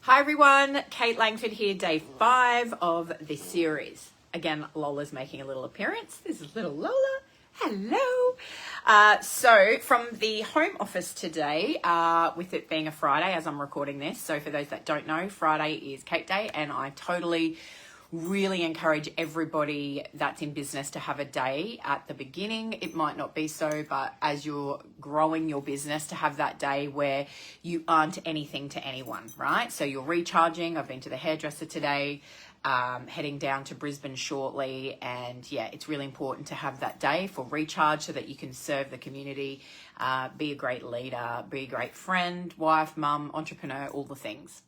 Hi everyone, Kate Langford here, day 5 of this series. Again, Lola's making a little appearance. This is little Lola. Hello. So from the home office today, with it being a Friday as I'm recording this. So for those that don't know, Friday is Kate Day, and I totally really encourage everybody that's in business to have a day at the beginning. It might not be so, but as you're growing your business, to have that day where you aren't anything to anyone, right? So you're recharging. I've been to the hairdresser today, heading down to Brisbane shortly. And yeah, it's really important to have that day for recharge so that you can serve the community, be a great leader, be a great friend, wife, mum, entrepreneur, all the things.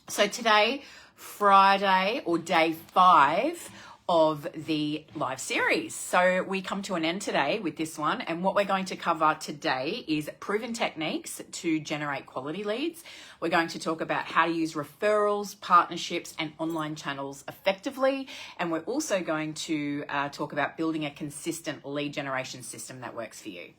So today, Friday, or day 5 of the live series. So we come to an end today with this one. And what we're going to cover today is proven techniques to generate quality leads. We're going to talk about how to use referrals, partnerships, and online channels effectively. And we're also going to talk about building a consistent lead generation system that works for you.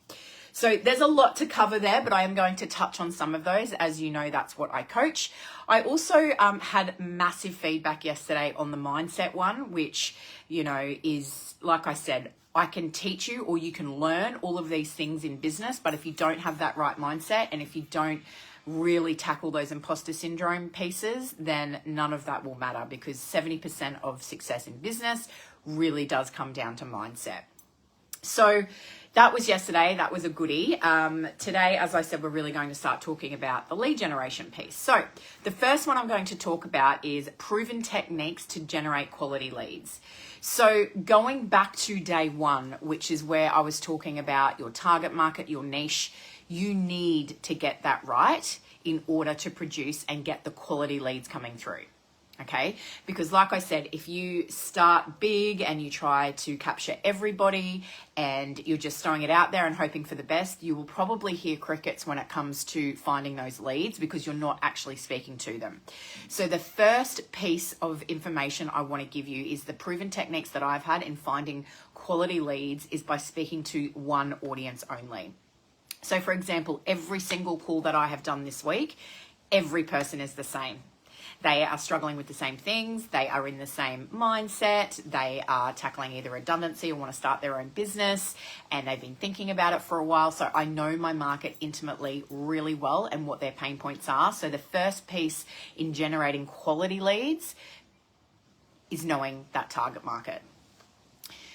So there's a lot to cover there, but I am going to touch on some of those. As you know, that's what I coach. I also had massive feedback yesterday on the mindset one, which, you know, is, like I said, I can teach you or you can learn all of these things in business, but if you don't have that right mindset and if you don't really tackle those imposter syndrome pieces, then none of that will matter, because 70% of success in business really does come down to mindset. So that was yesterday. That was a goodie. Today, as I said, we're really going to start talking about the lead generation piece. So the first one I'm going to talk about is proven techniques to generate quality leads. So going back to day 1, which is where I was talking about your target market, your niche, you need to get that right in order to produce and get the quality leads coming through. Okay, because like I said, if you start big and you try to capture everybody and you're just throwing it out there and hoping for the best, you will probably hear crickets when it comes to finding those leads, because you're not actually speaking to them. So the first piece of information I want to give you is the proven techniques that I've had in finding quality leads is by speaking to one audience only. So for example, every single call that I have done this week, every person is the same. They are struggling with the same things. They are in the same mindset. They are tackling either redundancy or want to start their own business, and they've been thinking about it for a while. So I know my market intimately really well and what their pain points are. So the first piece in generating quality leads is knowing that target market.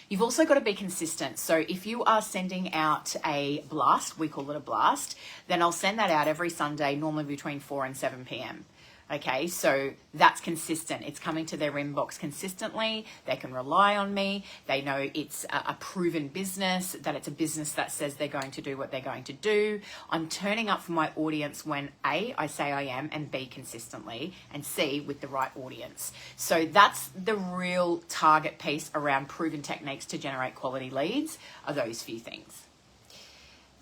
You've also got to be consistent. So if you are sending out a blast, we call it a blast, then I'll send that out every Sunday, normally between 4 and 7 p.m. Okay, so that's consistent. It's coming to their inbox consistently. They can rely on me. They know it's a proven business, that it's a business that says they're going to do what they're going to do. I'm turning up for my audience when A, I say I am, and B, consistently, and C, with the right audience. So that's the real target piece around proven techniques to generate quality leads, are those few things.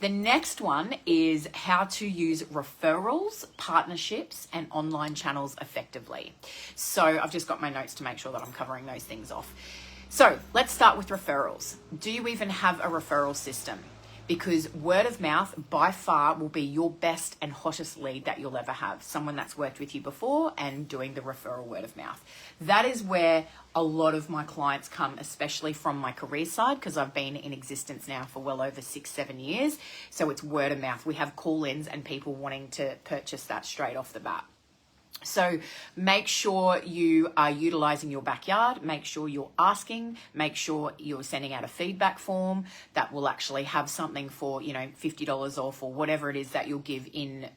The next one is how to use referrals, partnerships, and online channels effectively. So I've just got my notes to make sure that I'm covering those things off. So let's start with referrals. Do you even have a referral system? Because word of mouth by far will be your best and hottest lead that you'll ever have. Someone that's worked with you before and doing the referral word of mouth. That is where a lot of my clients come, especially from my career side, because I've been in existence now for well over 6-7 years. So it's word of mouth. We have call-ins and people wanting to purchase that straight off the bat. So make sure you are utilizing your backyard, make sure you're asking, make sure you're sending out a feedback form that will actually have something for, you know, $50 off or whatever it is that you'll give in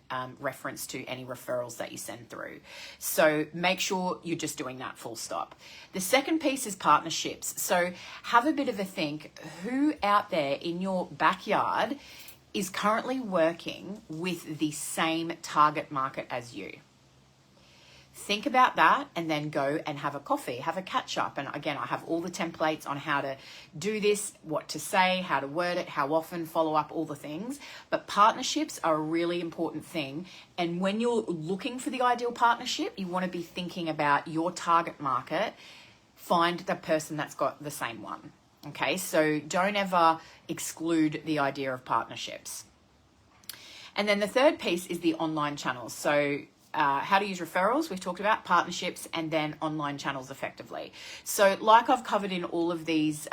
reference to any referrals that you send through. So make sure you're just doing that, full stop. The second piece is partnerships. So have a bit of a think, who out there in your backyard is currently working with the same target market as you? Think about that and then go and have a coffee, have a catch up. And again, I have all the templates on how to do this, what to say, how to word it, how often, follow up, all the things. But partnerships are a really important thing. And when you're looking for the ideal partnership, you want to be thinking about your target market. Find the person that's got the same one. Okay, so don't ever exclude the idea of partnerships. And then the third piece is the online channels. So how to use referrals, we've talked about partnerships, and then online channels effectively. So like I've covered in all of these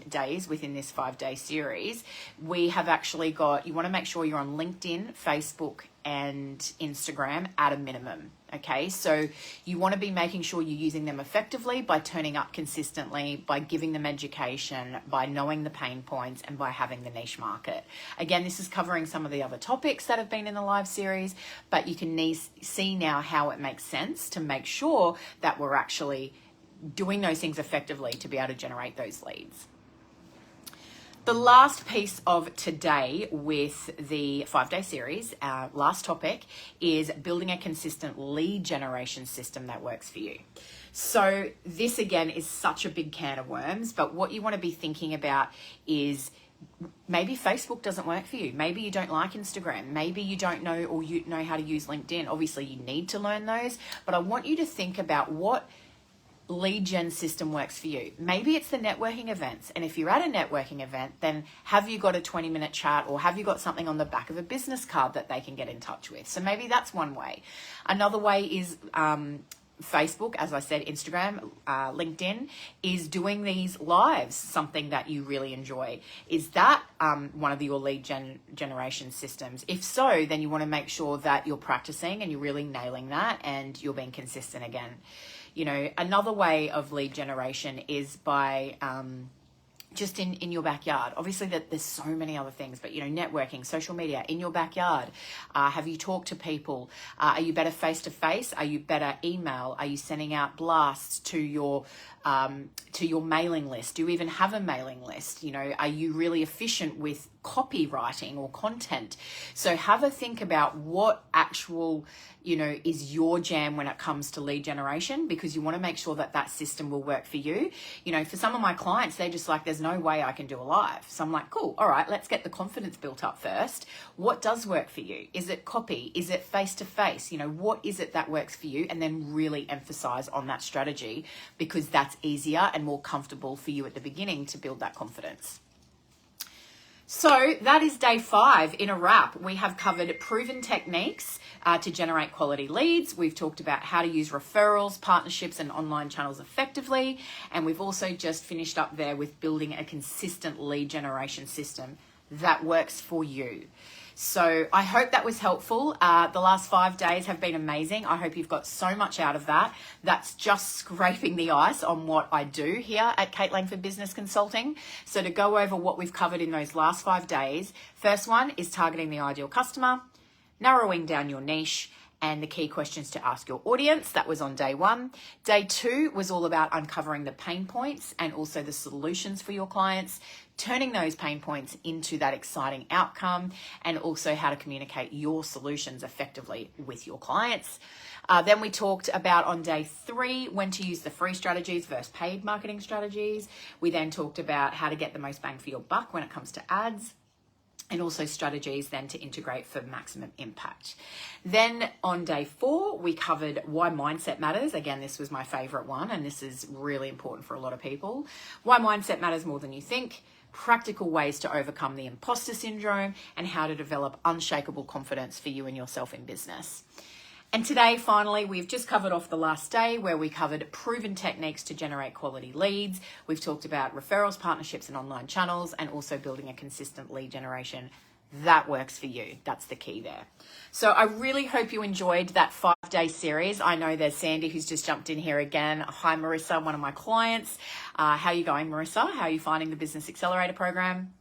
days within this 5-day series, we have actually got, you want to make sure you're on LinkedIn, Facebook, and Instagram at a minimum. Okay, so you want to be making sure you're using them effectively by turning up consistently, by giving them education, by knowing the pain points, and by having the niche market. Again, this is covering some of the other topics that have been in the live series, but you can see now how it makes sense to make sure that we're actually doing those things effectively to be able to generate those leads. The last piece of today with the 5-day series, our last topic, is building a consistent lead generation system that works for you. So this again is such a big can of worms, but what you want to be thinking about is maybe Facebook doesn't work for you. Maybe you don't like Instagram. Maybe you don't know or you know how to use LinkedIn. Obviously you need to learn those, but I want you to think about what lead gen system works for you. Maybe it's the networking events. And if you're at a networking event, then have you got a 20-minute chat, or have you got something on the back of a business card that they can get in touch with? So maybe that's one way. Another way is Facebook, as I said, Instagram, LinkedIn, is doing these lives something that you really enjoy. Is that one of your lead generation systems? If so, then you want to make sure that you're practicing and you're really nailing that and you're being consistent again. You know, another way of lead generation is by just in your backyard. Obviously that there's so many other things, but you know, networking, social media, in your backyard. Have you talked to people? Are you better face to face? Are you better email? Are you sending out blasts to your mailing list? Do you even have a mailing list? You know, are you really efficient with copywriting or content? So have a think about what actual, you know, is your jam when it comes to lead generation, because you want to make sure that that system will work for you. You know, for some of my clients, they're just like, there's no way I can do a live. So I'm like, cool, all right, let's get the confidence built up first. What does work for you? Is it copy? Is it face to face? You know, what is it that works for you? And then really emphasize on that strategy, because that's easier and more comfortable for you at the beginning to build that confidence. So that is day 5 in a wrap. We have covered proven techniques to generate quality leads. We've talked about how to use referrals, partnerships, and online channels effectively. And we've also just finished up there with building a consistent lead generation system that works for you. So I hope that was helpful. The last 5 days have been amazing. I hope you've got so much out of that. That's just scraping the ice on what I do here at Kate Langford Business Consulting. So to go over what we've covered in those last 5 days, first one is targeting the ideal customer, narrowing down your niche, and the key questions to ask your audience. That was on day 1. Day 2 was all about uncovering the pain points and also the solutions for your clients, turning those pain points into that exciting outcome, and also how to communicate your solutions effectively with your clients. Then we talked about on day 3, when to use the free strategies versus paid marketing strategies. We then talked about how to get the most bang for your buck when it comes to ads, and also strategies then to integrate for maximum impact. Then on day 4, we covered why mindset matters. Again, this was my favorite one, and this is really important for a lot of people. Why mindset matters more than you think, practical ways to overcome the imposter syndrome, and how to develop unshakable confidence for you and yourself in business. And today, finally, we've just covered off the last day where we covered proven techniques to generate quality leads. We've talked about referrals, partnerships, and online channels, and also building a consistent lead generation that works for you. That's the key there. So I really hope you enjoyed that 5-day series. I know there's Sandy who's just jumped in here again. Hi, Marissa, one of my clients. How are you going, Marissa? How are you finding the Business Accelerator program?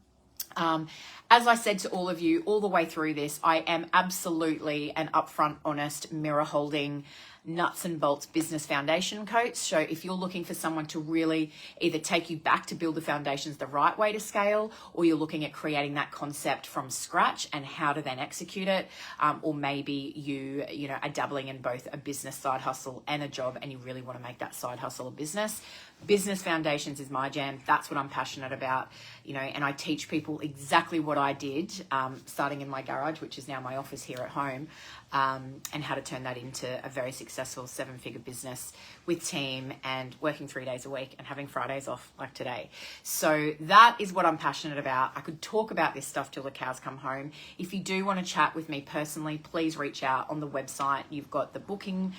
As I said to all of you all the way through this, I am absolutely an upfront, honest, mirror holding, nuts and bolts business foundation coach. So if you're looking for someone to really either take you back to build the foundations the right way to scale, or you're looking at creating that concept from scratch and how to then execute it, or maybe you know, are dabbling in both a business side hustle and a job, and you really want to make that side hustle a business. Business foundations is my jam. That's what I'm passionate about, you know, and I teach people exactly what I did, starting in my garage, which is now my office here at home, and how to turn that into a very successful successful 7-figure business with team and working 3 days a week and having Fridays off like today. So that is what I'm passionate about. I could talk about this stuff till the cows come home. If you do want to chat with me personally, please reach out on the website. You've got the booking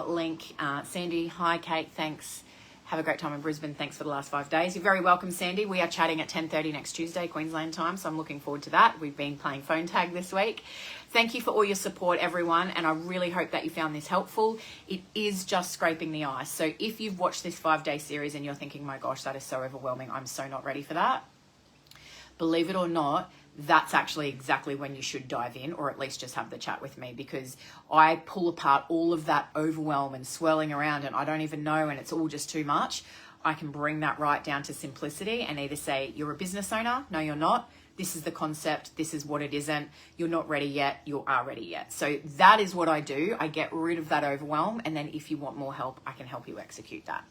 link. Sandy, hi Kate, thanks. Have a great time in Brisbane. Thanks for the last 5 days. You're very welcome, Sandy. We are chatting at 10:30 next Tuesday, Queensland time, so I'm looking forward to that. We've been playing phone tag this week. Thank you for all your support, everyone, and I really hope that you found this helpful. It is just scraping the ice. So if you've watched this 5-day series and you're thinking, my gosh, that is so overwhelming, I'm so not ready for that, believe it or not, that's actually exactly when you should dive in, or at least just have the chat with me, because I pull apart all of that overwhelm and swirling around and I don't even know and it's all just too much. I can bring that right down to simplicity and either say, you're a business owner, no, you're not. This is the concept. This is what it isn't. You're not ready yet. You are ready yet. So that is what I do. I get rid of that overwhelm. And then if you want more help, I can help you execute that.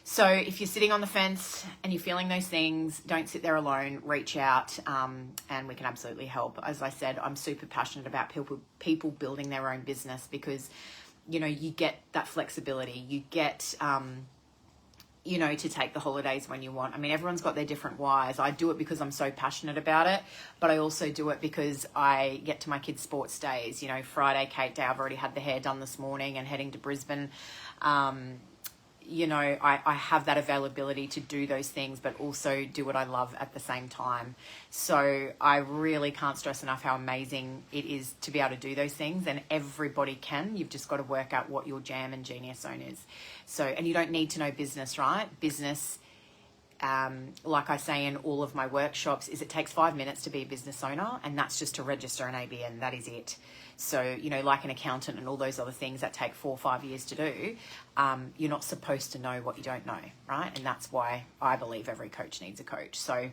So if you're sitting on the fence and you're feeling those things, don't sit there alone, reach out and we can absolutely help. As I said, I'm super passionate about people building their own business because, you know, you get that flexibility, you get, you know, to take the holidays when you want. I mean, everyone's got their different whys. I do it because I'm so passionate about it, but I also do it because I get to my kids' sports days. You know, Friday, Kate Day, I've already had the hair done this morning and heading to Brisbane. You know, I have that availability to do those things, but also do what I love at the same time. So I really can't stress enough how amazing it is to be able to do those things, and everybody can. You've just got to work out what your jam and genius zone is. So, and you don't need to know business, right? Business, like I say in all of my workshops, is it takes 5 minutes to be a business owner, and that's just to register an ABN. That is it. So, you know, like an accountant and all those other things that take 4 or 5 years to do, you're not supposed to know what you don't know, right? And that's why I believe every coach needs a coach. So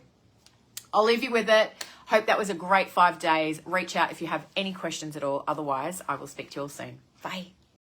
I'll leave you with it. Hope that was a great 5 days. Reach out if you have any questions at all. Otherwise, I will speak to you all soon. Bye.